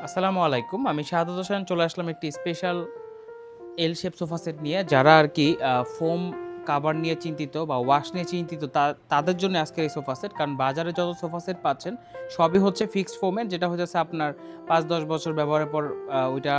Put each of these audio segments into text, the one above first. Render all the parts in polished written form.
আসসালামু আলাইকুম। আমি শাহাদাত হোসেন চলে আসলাম একটি স্পেশাল এল শেপ সোফা সেট নিয়ে। যারা আরকি ফোম কাভার নিয়ে চিন্তিত বা ওয়াশ নিয়ে চিন্তিত তাদের জন্য আজকের এই সোফা সেট। কারণ বাজারে যত সোফা সেট পাচ্ছেন সবই হচ্ছে ফিক্সড ফোমের, যেটা হচ্ছে আপনার ৫-১০ বছর ব্যবহারের পর ওইটা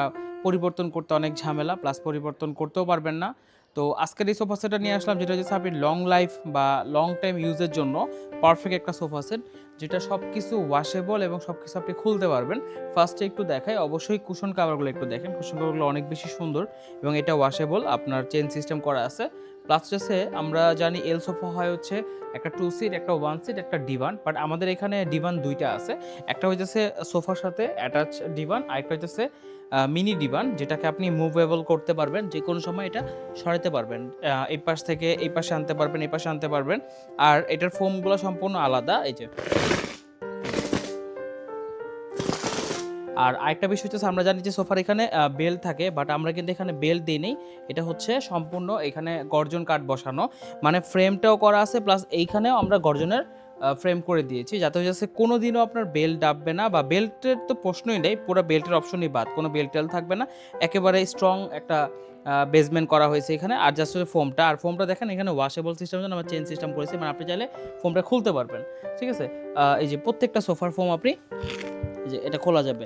পরিবর্তন করতে অনেক ঝামেলা, প্লাস পরিবর্তন করতেও পারবেন না। তো আজকের এই সোফা সেটটা নিয়ে আসলাম, যেটা হচ্ছে আপনি লং লাইফ বা লং টাইম ইউজের জন্য পারফেক্ট একটা সোফা সেট, যেটা সবকিছু ওয়াশেবল এবং সবকিছু আপনি খুলতে পারবেন। ফার্স্টে একটু দেখাই, অবশ্যই কুশন কাভারগুলো একটু দেখেন। কুশন কাভারগুলো অনেক বেশি সুন্দর এবং এটা ওয়াশেবল, আপনার চেইন সিস্টেম করা আছে। প্লাস হচ্ছে আমরা জানি এল সোফা হয় হচ্ছে একটা 2 সিট, একটা 1 সিট, একটা ডিভান। বাট আমাদের এখানে ডিভান ২টা আছে। একটা হইতেছে সোফার সাথে অ্যাটাচ ডিভান, আরেকটা হইতেছে মিনি ডিভান, যেটাকে আপনি মুভেবল করতে পারবেন। যেকোনো সময় এটা সরাতে পারবেন। এই পাশ থেকে এই পাশে আনতে পারবেন, এই পাশে আনতে পারবেন। আর এটার ফোমগুলো সম্পূর্ণ আলাদা। এই যে, আর আরেকটা বিষয় হচ্ছে আমরা জানি যে সোফার এখানে বেল থাকে, বাট আমরা কিন্তু এখানে বেল দিই নেই। এটা হচ্ছে সম্পূর্ণ এখানে গর্জন কাঠ বসানো, মানে ফ্রেমটাও করা আছে, প্লাস এইখানেও আমরা গর্জনের ফ্রেম করে দিয়েছি, যাতে হচ্ছে কোনোদিনও আপনার বেল ডাববে না, বা বেল্টের তো প্রশ্নই নেই, পুরো বেল্টের অপশনই বাদ, কোনো বেল্ট টেল থাকবে না। একেবারে স্ট্রং একটা বেসমেন্ট করা হয়েছে এখানে। আর জাস্ট হচ্ছে ফোমটা, আর ফোমটা দেখেন এখানে ওয়াশেবল সিস্টেম জন্য আমরা চেন সিস্টেম করেছি, মানে আপনি চাইলে ফোমটা খুলতে পারবেন। ঠিক আছে, এই যে প্রত্যেকটা সোফার ফোম আপনি এই যে এটা খোলা যাবে,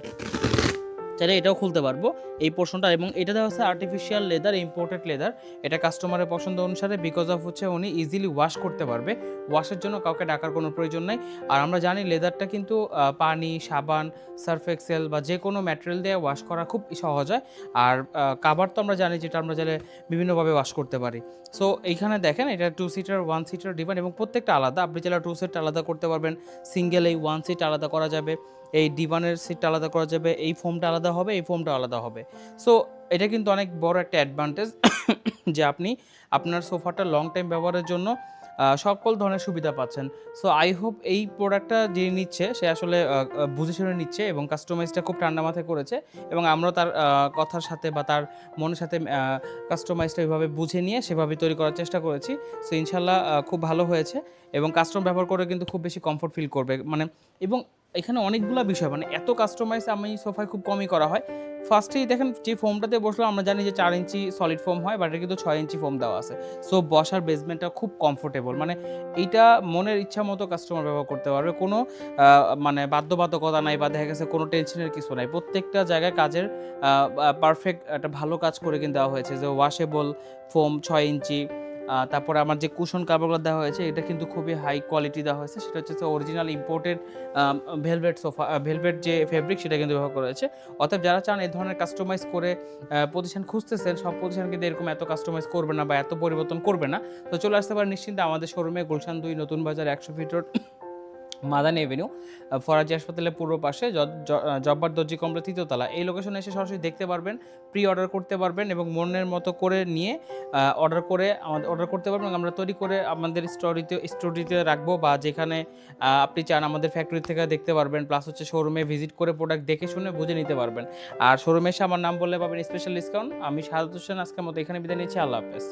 চাইলে এটাও খুলতে পারবো এই পোর্শনটা। এবং এটা দেওয়া হচ্ছে আর্টিফিশিয়াল লেদার, ইম্পোর্টেড লেদার। এটা কাস্টমারের পছন্দ অনুসারে, বিকজ অফ হচ্ছে উনি ইজিলি ওয়াশ করতে পারবে, ওয়াশের জন্য কাউকে ডাকার কোনো প্রয়োজন নেই। আর আমরা জানি লেদারটা কিন্তু পানি, সাবান, সার্ফ এক্সেল বা যে কোনো ম্যাটেরিয়াল দিয়ে ওয়াশ করা খুব সহজ হয়। আর কাভার তো আমরা জানি যেটা আমরা চাইলে বিভিন্নভাবে ওয়াশ করতে পারি। সো এইখানে দেখেন এটা 2 সিটার 1 সিটার ডিভান, এবং প্রত্যেকটা আলাদা। আপনি চাইলে 2 সিট আলাদা করতে পারবেন, সিঙ্গেল এই 1 সিট আলাদা করা যাবে, এই ডিভানের সিটটা আলাদা করা যাবে, এই ফোমটা আলাদা হবে, এই ফোমটা আলাদা হবে। সো এটা কিন্তু অনেক বড় একটা অ্যাডভান্টেজ যে আপনি আপনার সোফাটা লং টাইম ব্যবহারের জন্য সকল ধরনের সুবিধা পাচ্ছেন। সো আই হোপ এই প্রোডাক্টটা যে নিচ্ছে সে আসলে বুঝে শুনে নিচ্ছে এবং কাস্টমাইজটা খুব ঠান্ডা মাথায় করেছে, এবং আমরাও তার কথার সাথে বা তার মনের সাথে কাস্টমাইজটা এভাবে বুঝে নিয়ে সেভাবে তৈরি করার চেষ্টা করেছি। সো ইনশাল্লাহ খুব ভালো হয়েছে, এবং কাস্টমার ব্যবহার করে কিন্তু খুব বেশি কমফোর্ট ফিল করবে। মানে এবং এখানে অনেকগুলা বিষয়, মানে এত কাস্টমাইজ আমি সোফায় খুব কমই করা হয়। ফার্স্টেই দেখেন যে ফোমটাতে বসলাম, আমরা জানি যে 4 ইঞ্চি সলিড ফোম হয়, বাট এটা কিন্তু 6 ইঞ্চি ফোম দেওয়া আছে। সো বসার বেসমেন্টটা খুব কমফোর্টেবল, মানে এইটা মনের ইচ্ছা মতো কাস্টমার ব্যবহার করতে পারবে। কোনো মানে বাধ্যবাধকতা নাই, বা দেখা গেছে কোনো টেনশনের কিছু নাই। প্রত্যেকটা জায়গায় কাজের পারফেক্ট একটা ভালো কাজ করে কিন্তু দেওয়া হয়েছে, যে ওয়াশেবল ফোম 6 ইঞ্চি। তারপরে আমার যে কুশন কাভারগুলো দেওয়া হয়েছে এটা কিন্তু খুবই হাই কোয়ালিটি দেওয়া হয়েছে, সেটা হচ্ছে original imported velvet sofa, velvet যে ফেব্রিক সেটা কিন্তু ব্যবহার করা হয়েছে। অতএব যারা চান এই ধরনের কাস্টমাইজ করে প্রতিষ্ঠান খুঁজতেছেন, সব প্রতিষ্ঠান কিন্তু এরকম এত কাস্টমাইজ করবে না বা এত পরিবর্তন করবে না। তো চলে আসতে পারেন নিশ্চিন্তে আমাদের শোরুমে, গুলশান 2, নতুন বাজার, 100 fit road, Madani Avenue, Faraji হাসপাতালের পূর্ব পাশে, জব্বার দর্জি কমপ্লেক্স 3য় তলা। এই লোকেশনে এসে সরাসরি দেখতে পারবেন, প্রি অর্ডার করতে পারবেন, এবং মনের মতো করে নিয়ে অর্ডার করে আমাদের অর্ডার করতে পারবেন। আমরা তৈরি করে আমাদের স্টোরিতে রাখবো, বা যেখানে আপনি চান আমাদের ফ্যাক্টরি থেকে দেখতে পারবেন। প্লাস হচ্ছে শোরুমে ভিজিট করে প্রোডাক্ট দেখে শুনে বুঝে নিতে পারবেন। আর শোরুমে এসে আমার নাম বললে পাবেন স্পেশাল ডিসকাউন্ট। আমি শাহাদাত হোসেন আজকের মতো এখানে বিদায় নিচ্ছি। আল্লাহ হাফেজ।